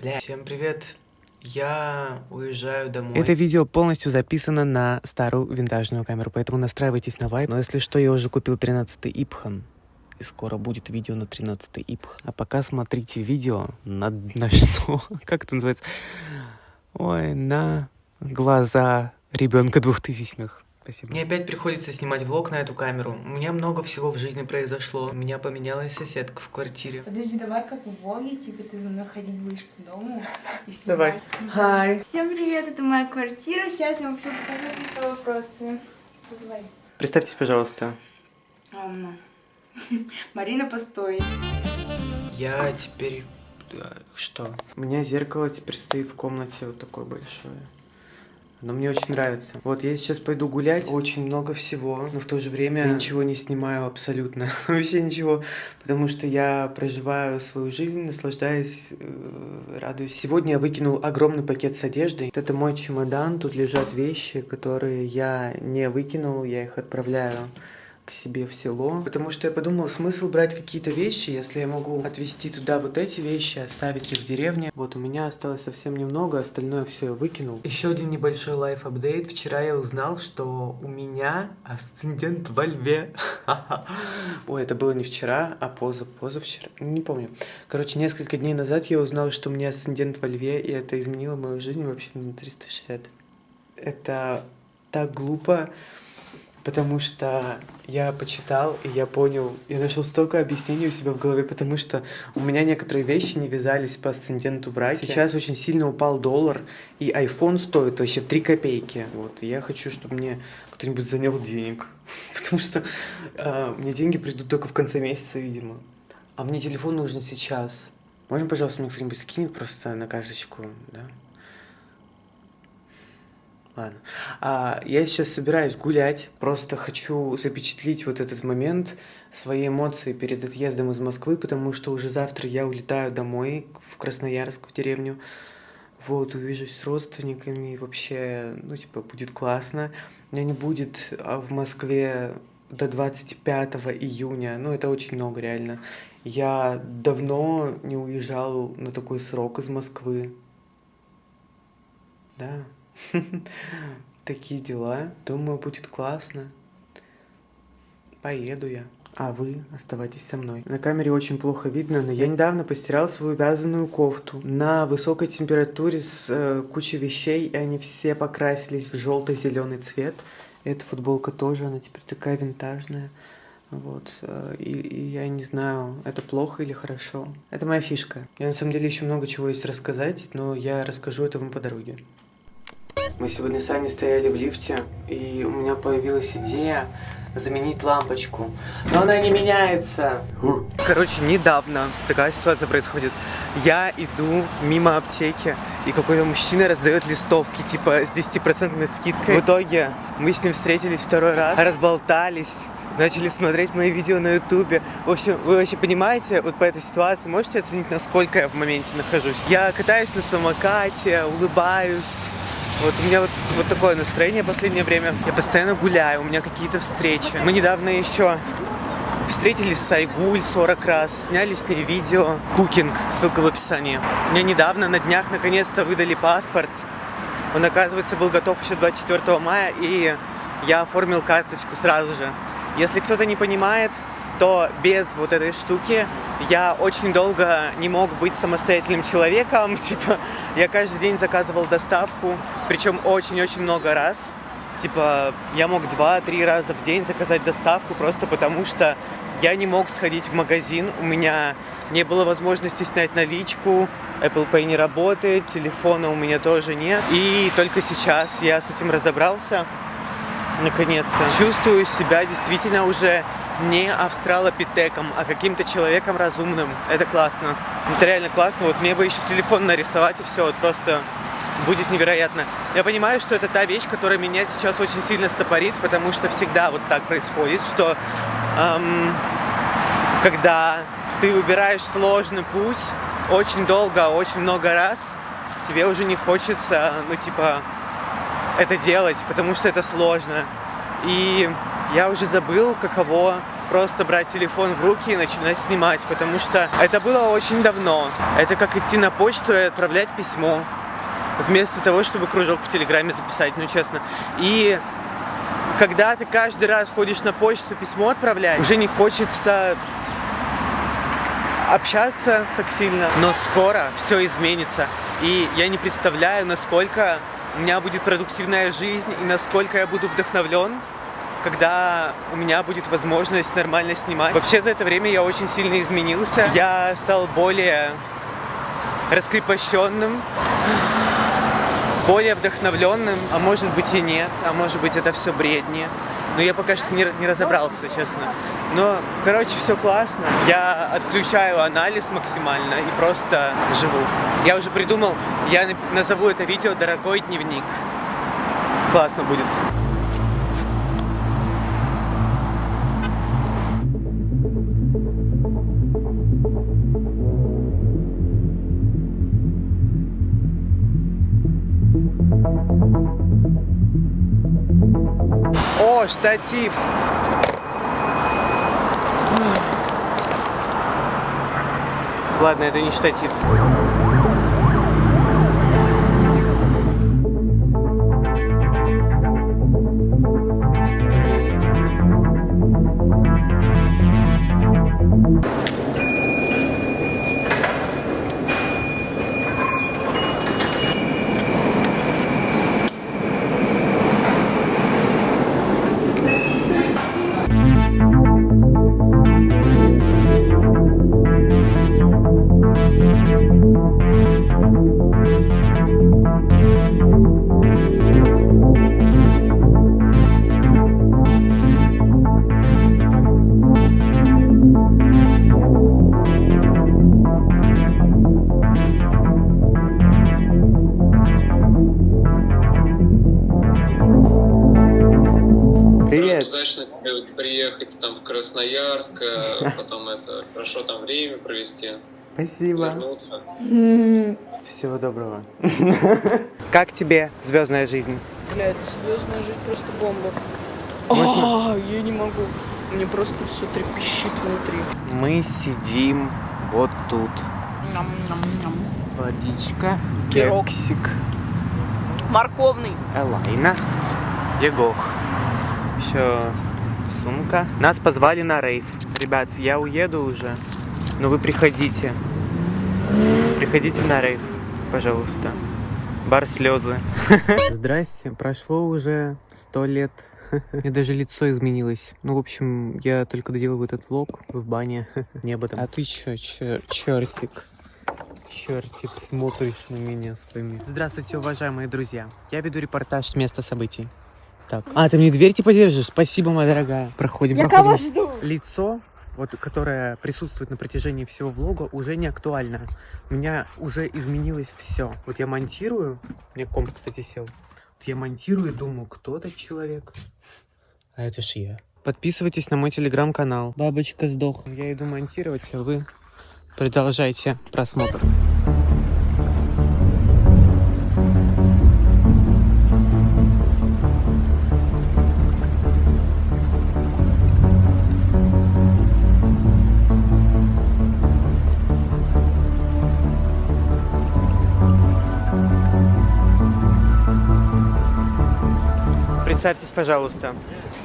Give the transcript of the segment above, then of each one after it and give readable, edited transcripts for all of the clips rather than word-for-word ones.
Бля, всем привет. Я уезжаю домой. Это видео полностью записано на старую винтажную камеру, поэтому настраивайтесь на вайб. Но если что, я уже купил 13-й Ипхан. И скоро будет видео на 13-й Ипх. А пока смотрите видео на что? Как это называется? Ой, на глаза ребенка 2000-х. Спасибо. Мне опять приходится снимать влог на эту камеру. У меня много всего в жизни произошло. У меня поменялась соседка в квартире. Подожди, давай как в влоге, типа ты за мной ходить будешь по дому и снимать. Давай. Хай. Всем привет, это моя квартира. Сейчас я вам все покажу, какие вопросы. Задавай. Представьтесь, пожалуйста. Анна. Марина, постой. Я теперь... Что? У меня зеркало теперь стоит в комнате вот такое большое. Но мне очень нравится. Вот, я сейчас пойду гулять. Очень много всего, но в то же время я ничего не снимаю абсолютно. Вообще ничего. Потому что я проживаю свою жизнь, наслаждаюсь, радуюсь. Сегодня я выкинул огромный пакет с одеждой. Вот это мой чемодан. Тут лежат вещи, которые я не выкинул. Я их отправляю к себе в село, потому что я подумал, смысл брать какие-то вещи, если я могу отвезти туда вот эти вещи, оставить их в деревне. Вот у меня осталось совсем немного, остальное все я выкинул. Еще один небольшой лайф-апдейт. Вчера я узнал, что у меня асцендент во льве. Ой, это было не вчера, а позавчера. Не помню. Короче, несколько дней назад я узнал, что у меня асцендент во льве, и это изменило мою жизнь вообще на 360. Это так глупо. Потому что я почитал, и я понял, я нашел столько объяснений у себя в голове, потому что у меня некоторые вещи не вязались по асценденту в раке. Сейчас очень сильно упал доллар, и iPhone стоит вообще 3 копейки. Вот, и я хочу, чтобы мне кто-нибудь занял денег, потому что мне деньги придут только в конце месяца, видимо. А мне телефон нужен сейчас. Можно, пожалуйста, мне кто-нибудь скинет просто на карточку, да? Ладно. Я сейчас собираюсь гулять. Просто хочу запечатлеть вот этот момент, свои эмоции перед отъездом из Москвы, потому что уже завтра я улетаю домой, в Красноярск, в деревню. Вот, увижусь с родственниками, и вообще, ну, типа, будет классно. Меня не будет в Москве до 25 июня. Ну, это очень много, реально. Я давно не уезжал на такой срок из Москвы. Да. Такие дела. Думаю, будет классно. Поеду я. А вы оставайтесь со мной. На камере очень плохо видно, но я недавно постирал свою вязаную кофту на высокой температуре с кучей вещей, и они все покрасились в желто-зеленый цвет. Эта футболка тоже, она теперь такая винтажная. Вот. И я не знаю, это плохо или хорошо. Это моя фишка. Я на самом деле еще много чего есть рассказать, но я расскажу это вам по дороге. Мы сегодня с Аней стояли в лифте, и у меня появилась идея заменить лампочку. Но она не меняется. Короче, недавно такая ситуация происходит. Я иду мимо аптеки, и какой-то мужчина раздает листовки, типа с 10% скидкой. В итоге мы с ним встретились второй раз, разболтались, начали смотреть мои видео на ютубе. В общем, вы вообще понимаете, вот по этой ситуации можете оценить, насколько я в моменте нахожусь? Я катаюсь на самокате, улыбаюсь. Вот у меня вот такое настроение в последнее время. Я постоянно гуляю, у меня какие-то встречи. Мы недавно еще встретились с Айгуль 40 раз, сняли с ней видео. Кукинг, ссылка в описании. Мне недавно, на днях, наконец-то выдали паспорт. Он, оказывается, был готов еще 24 мая, и я оформил карточку сразу же. Если кто-то не понимает, то без вот этой штуки я очень долго не мог быть самостоятельным человеком. Типа, я каждый день заказывал доставку, причем очень-очень много раз. Типа, я мог 2-3 раза в день заказать доставку, просто потому что я не мог сходить в магазин. У меня не было возможности снять наличку, Apple Pay не работает, телефона у меня тоже нет. И только сейчас я с этим разобрался, наконец-то. Чувствую себя действительно уже не австралопитеком, а каким-то человеком разумным. Это классно. Это реально классно. Вот мне бы еще телефон нарисовать, и все, вот просто будет невероятно. Я понимаю, что это та вещь, которая меня сейчас очень сильно стопорит, потому что всегда вот так происходит, что когда ты выбираешь сложный путь очень долго, очень много раз, тебе уже не хочется, ну типа, это делать, потому что это сложно. И я уже забыл, каково просто брать телефон в руки и начинать снимать, потому что это было очень давно. Это как идти на почту и отправлять письмо, вместо того, чтобы кружок в Телеграме записать, ну честно. И когда ты каждый раз ходишь на почту, письмо отправлять, уже не хочется общаться так сильно. Но скоро все изменится. И я не представляю, насколько у меня будет продуктивная жизнь и насколько я буду вдохновлен, когда у меня будет возможность нормально снимать. Вообще за это время я очень сильно изменился. Я стал более раскрепощенным, более вдохновленным, а может быть и нет, а может быть это все бредни. Но я пока что не разобрался, честно. Но, короче, все классно. Я отключаю анализ максимально и просто живу. Я уже придумал, я назову это видео «Дорогой дневник». Классно будет. О, штатив! Ладно, это не штатив. Привет. Удачно тебе приехать там в Красноярск, потом это хорошо там время провести, Спасибо. вернуться. Всего доброго. Как тебе звездная жизнь? Блядь, звездная жизнь просто бомба. Можно? Я не могу. Мне просто все трепещет внутри. Мы сидим вот тут. Ням-ням-ням. Водичка, Пирог. кексик, Морковный. Элайна, Егох. Еще сумка. Нас позвали на рейв. Ребят, я уеду уже, но вы приходите. Приходите на рейв, пожалуйста. Бар слезы. Здрасте, прошло уже 100 лет. Мне даже лицо изменилось. Ну, в общем, я только доделываю этот влог в бане. Не об этом. А ты чё, чертик? Чертик, смотришь на меня своими. Здравствуйте, уважаемые друзья. Я веду репортаж с места событий. Так. А, ты мне дверь типа держишь? Спасибо, моя дорогая. Проходим. Кого жду? Лицо, вот, которое присутствует на протяжении всего влога, уже не актуально. У меня уже изменилось все. Вот я монтирую, у меня комп, кстати, сел. Вот я монтирую и думаю, кто этот человек? А это ж я. Подписывайтесь на мой телеграм-канал. Бабочка сдохла. Я иду монтировать, а вы продолжайте просмотр. Представьтесь, пожалуйста.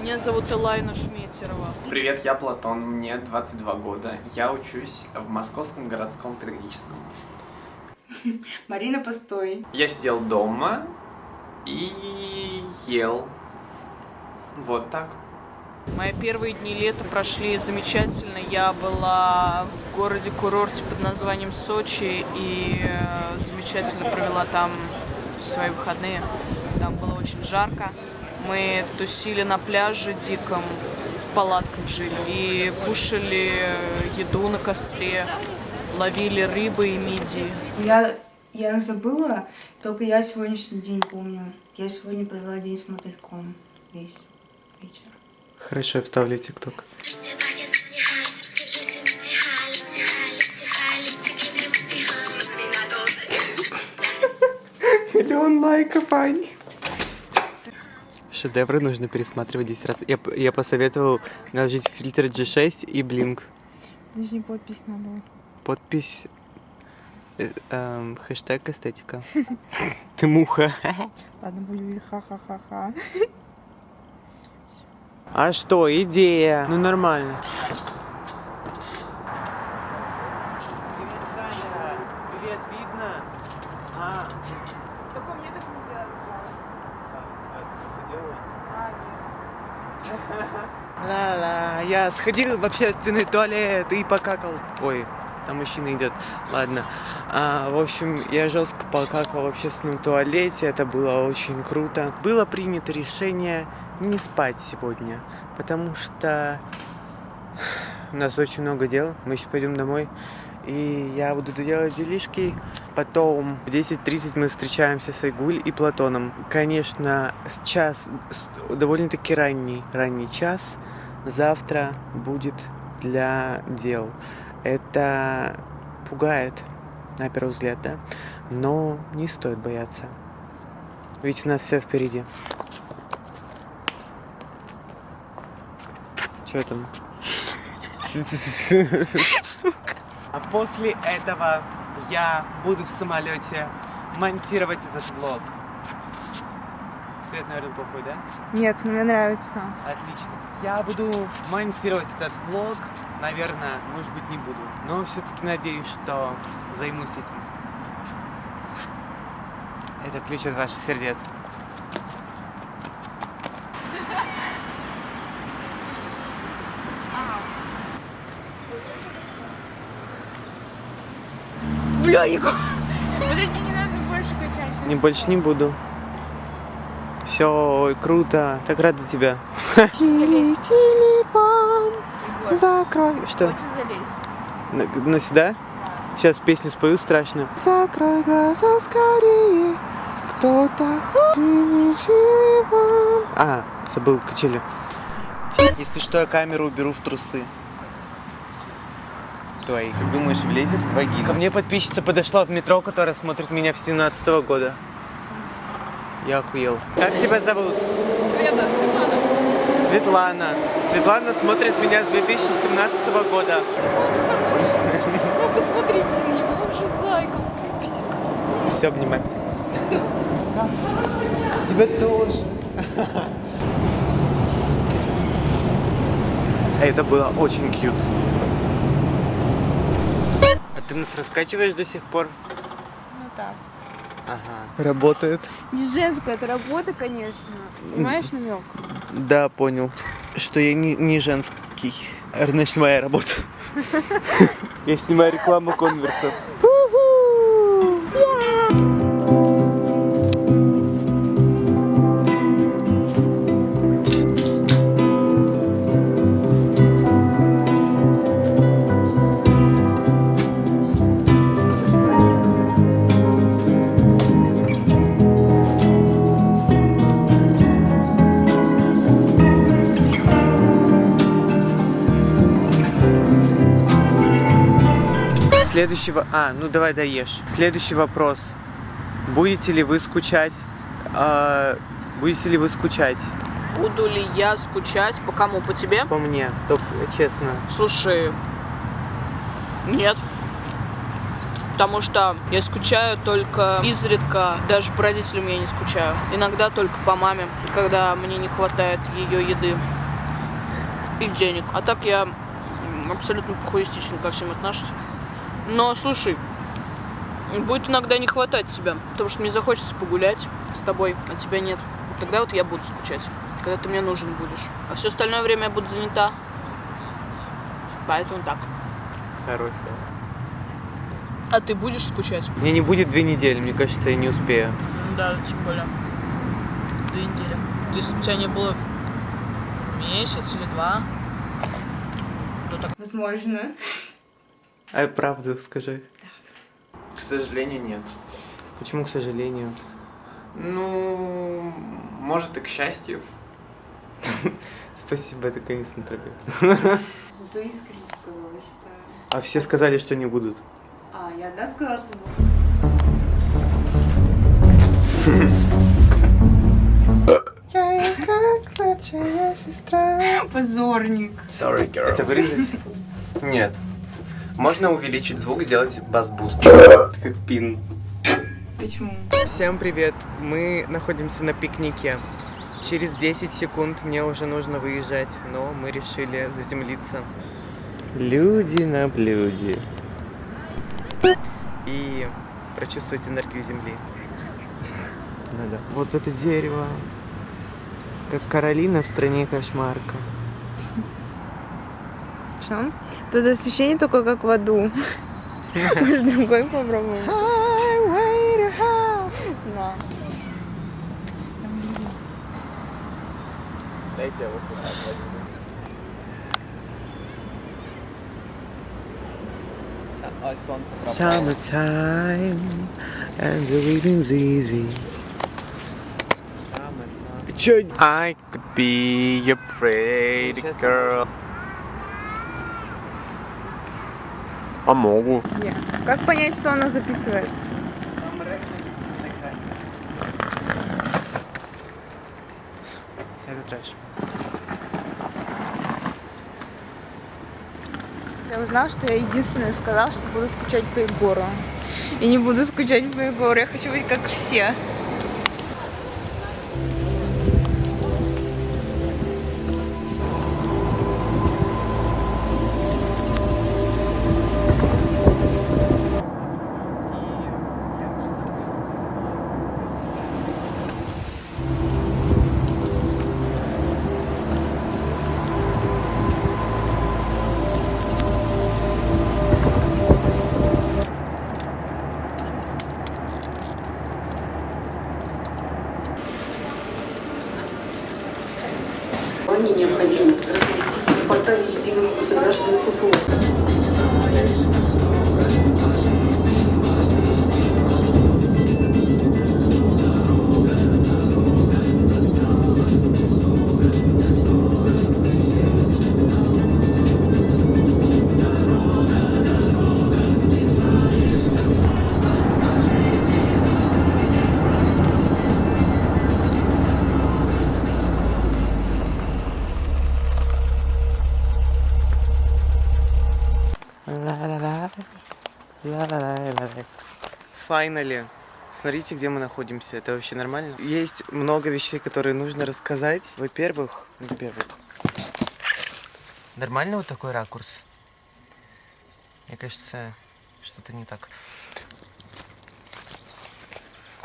Меня зовут Элайна Шметерова. Привет, я Платон, мне 22 года. Я учусь в Московском городском педагогическом. Марина, постой. Я сидел дома и ел. Вот так. Мои первые дни лета прошли замечательно. Я была в городе-курорте под названием Сочи и замечательно провела там свои выходные. Там было очень жарко. Мы тусили на пляже диком, в палатках жили и кушали еду на костре, ловили рыбы и мидии. Я забыла, только я сегодняшний день помню. Я сегодня провела день с мотыльком весь вечер. Хорошо, я вставлю ТикТок. Миллион лайков, Ань. Шедевры нужно пересматривать 10 раз. Я посоветовал наложить фильтр G6 и Blink. Даже не подпись надо. Подпись... хэштег эстетика. Ты муха. Ладно, будем ха-ха-ха-ха. А что, идея? Ну нормально. Привет, камера. Привет, видно? Только мне так не делай, пожалуйста. Ла-ла, я сходил в общественный туалет и покакал. Ой, там мужчина идет. Ладно. В общем, я жестко покакал в общественном туалете. Это было очень круто. Было принято решение не спать сегодня, потому что у нас очень много дел. Мы еще пойдем домой. И я буду делать делишки. Потом в 10:30 мы встречаемся с Айгуль и Платоном. Конечно, час довольно-таки ранний час завтра будет для дел. Это пугает, на первый взгляд, да? Но не стоит бояться. Ведь у нас все впереди. Чё там? А после этого я буду в самолете монтировать этот влог. Свет, наверное, плохой, да? Нет, мне нравится. Отлично. Я буду монтировать этот влог. Наверное, может быть, не буду. Но все-таки надеюсь, что займусь этим. Это ключ от ваших сердец. Бля, Егор! Подожди, не надо больше качать. Не, больше не буду. Все, круто. Так рад за тебя. Закрой. Что? Хочешь залезть? На сюда? Сейчас песню спою страшную. Закрой глаза скорее. Кто-то забыл качели. Если что, я камеру уберу в трусы. Твои, как думаешь, влезет в вагину? Ко мне подписчица подошла в метро, которая смотрит меня с 17-го года. Я охуел. Как тебя зовут? Светлана. Светлана смотрит меня с 2017 года. Такой он хороший. Ну, посмотрите на него, он же зайка, пупсик. Все, обнимаемся. Тебя тоже. Это было очень кьют. А ты нас раскачиваешь до сих пор? Ну так. Ага. Работает. Не женская, это работа, конечно. Понимаешь намек? Да, понял. Что я не женский. Значит, моя работа. Я снимаю рекламу конверсов. Следующего... ну давай доешь. Следующий вопрос. Будете ли вы скучать? Будете ли вы скучать? Буду ли я скучать? По кому? По тебе? По мне, только честно. Слушай, нет. Потому что я скучаю только изредка, даже по родителям я не скучаю. Иногда только по маме, когда мне не хватает ее еды и денег. А так я абсолютно похуистично ко всем отношусь. Но, слушай, будет иногда не хватать тебя, потому что мне захочется погулять с тобой, а тебя нет. Тогда вот я буду скучать, когда ты мне нужен будешь. А все остальное время я буду занята. Поэтому так. Хорошая. А ты будешь скучать? Мне не будет 2 недели, мне кажется, я не успею. Да, тем более. 2 недели. Если бы у тебя не было месяц или 2, то так. Возможно. А правду скажи. К сожалению, нет. Почему, к сожалению? Ну, может и к счастью. Спасибо, это конец на тропе. Зато искренне сказала, считаю. А все сказали, что не будут. Я одна сказала, что буду. Позорник. Sorry, girl. Это вырезать? Нет. Можно увеличить звук, сделать бас-буст. Как пин. Почему? Всем привет! Мы находимся на пикнике. Через 10 секунд мне уже нужно выезжать, но мы решили заземлиться. Люди на блюде. И прочувствовать энергию земли. Надо. Вот это дерево. Как Каролина в стране кошмарка. Что? Тут освещение только как в аду. Может, другой попробуем? Да. Дайте я вот так. Ой, солнце пропало. Summertime and the living's easy. Чё? I could be your pretty girl. А могу. Как понять, что она записывает? Это трэш. Я узнала, что я единственная сказала, что буду скучать по Егору. И не буду скучать по Егору, я хочу быть как все. Ване необходимо разместить на портале единых государственных услуг. Finally. Смотрите, где мы находимся. Это вообще нормально? Есть много вещей, которые нужно рассказать. Во-первых, нормально вот такой ракурс? Мне кажется, что-то не так.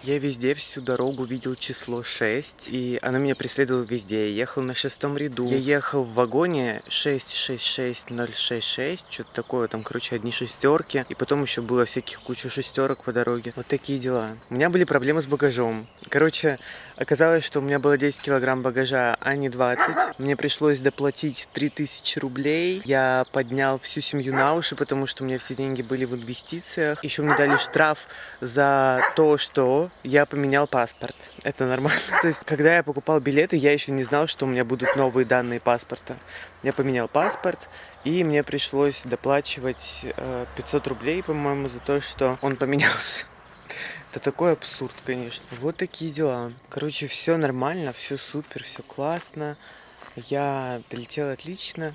Я везде всю дорогу видел число 6, и оно меня преследовало везде. Я ехал на 6-м ряду. Я ехал в вагоне 666066, что-то такое, там, короче, одни шестерки. И потом еще было всяких куча шестерок по дороге. Вот такие дела. У меня были проблемы с багажом. Короче, оказалось, что у меня было 10 килограмм багажа, а не 20. Мне пришлось доплатить 3000 рублей. Я поднял всю семью на уши, потому что у меня все деньги были в инвестициях. Еще мне дали штраф за то, что я поменял паспорт. Это нормально. То есть, когда я покупал билеты, я еще не знал, что у меня будут новые данные паспорта. Я поменял паспорт, и мне пришлось доплачивать 500 рублей, по-моему, за то, что он поменялся. Это такой абсурд, конечно. Вот такие дела. Короче, все нормально, все супер, все классно. Я долетел отлично.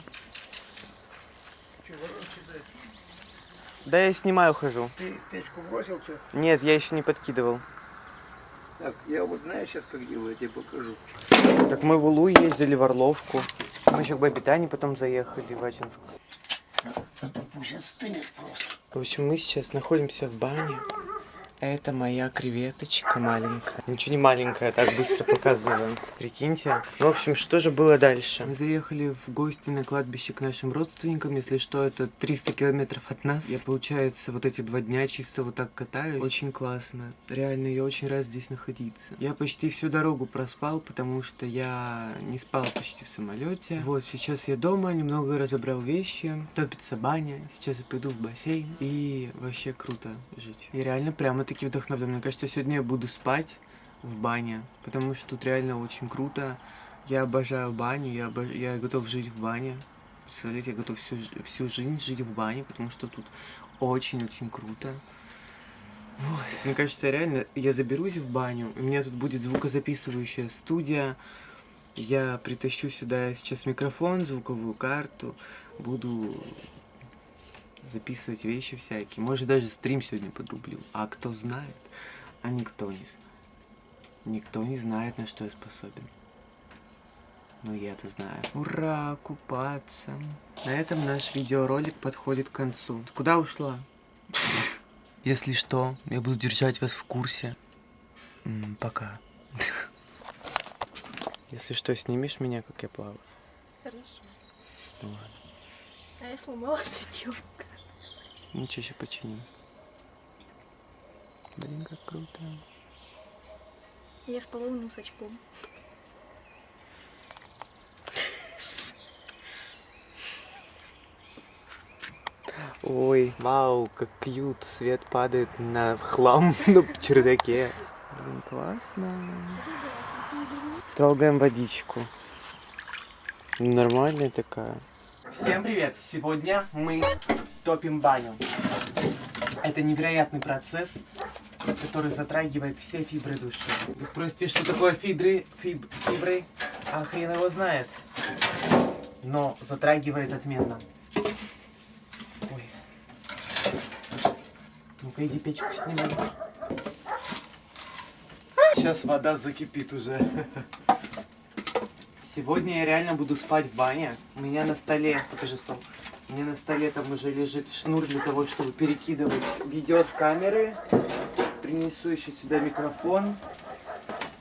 Да я снимаю, хожу. Ты печку бросил, что? Нет, я еще не подкидывал. Так, я вот знаю сейчас, как делаю, я тебе покажу. Так мы в Улу ездили, в Орловку. Мы еще к Бабе Тане потом заехали в Ачинск. Это пусть остынет просто. В общем, мы сейчас находимся в бане. Это моя креветочка маленькая. Ничего не маленькая, так быстро показываю. Прикиньте. Ну, в общем, что же было дальше? Мы заехали в гости на кладбище к нашим родственникам. Если что, это 300 километров от нас. Я, получается, вот эти 2 дня чисто вот так катаюсь. Очень классно. Реально, я очень рад здесь находиться. Я почти всю дорогу проспал, потому что я не спал почти в самолете. Вот, сейчас я дома, немного разобрал вещи. Топится баня. Сейчас я пойду в бассейн. И вообще круто жить. И реально прямо таки вдохновлен. Мне кажется, сегодня я буду спать в бане, потому что тут реально очень круто. Я обожаю баню, я готов жить в бане. Представляете, я готов всю жизнь жить в бане, потому что тут очень-очень круто. Вот. Мне кажется, реально, я заберусь в баню, у меня тут будет звукозаписывающая студия, Я притащу сюда сейчас микрофон, звуковую карту, буду записывать вещи всякие. Может, даже стрим сегодня подрублю. А кто знает, а никто не знает. Никто не знает, на что я способен. Но я-то знаю. Ура, купаться. На этом наш видеоролик подходит к концу. Ты куда ушла? Если что, я буду держать вас в курсе. Пока. Если что, снимешь меня, как я плаваю? Хорошо. Ну ладно. А я сломала сачок. Ничего, еще починим. Блин, как круто. Я с поломанным сачком. Ой, вау, как кьют, свет падает на хлам на чердаке. Блин, классно. Трогаем водичку. Нормальная такая. Всем привет! Сегодня мы топим баню. Это невероятный процесс, который затрагивает все фибры души. Вы спросите, что такое фибры? А хрен его знает. Но затрагивает отменно. Ой. Ну-ка, иди печку снимай. Сейчас вода закипит уже. Сегодня я реально буду спать в бане. У меня на столе, покажи стол. У меня на столе там уже лежит шнур для того, чтобы перекидывать видео с камеры. Принесу еще сюда микрофон.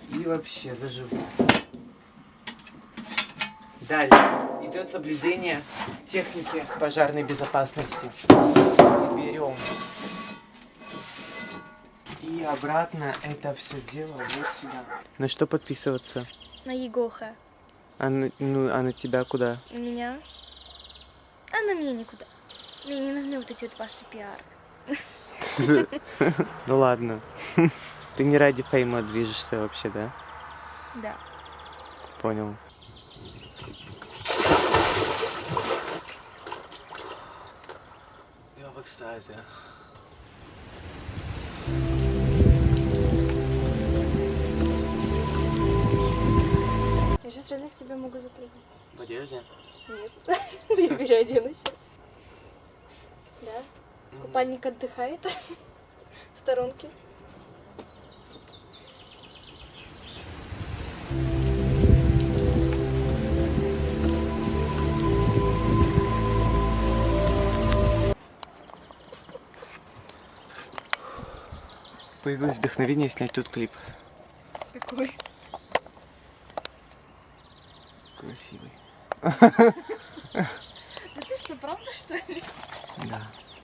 И вообще заживу. Далее идет соблюдение техники пожарной безопасности. И берем. И обратно это все дело вот сюда. На что подписываться? На Егоха. А на тебя куда? На меня? А на меня никуда. Мне не нужны вот эти вот ваши пиары. Ну ладно. Ты не ради фейма движешься вообще, да? Да. Понял. Я в экстазе. Я сейчас реально к тебе могу запрыгнуть. В одежде? Нет. Я переоденусь сейчас. Да. Купальник отдыхает в сторонке. Появилось вдохновение снять тут клип. Какой? Красивый. Да ты что, правда, что ли?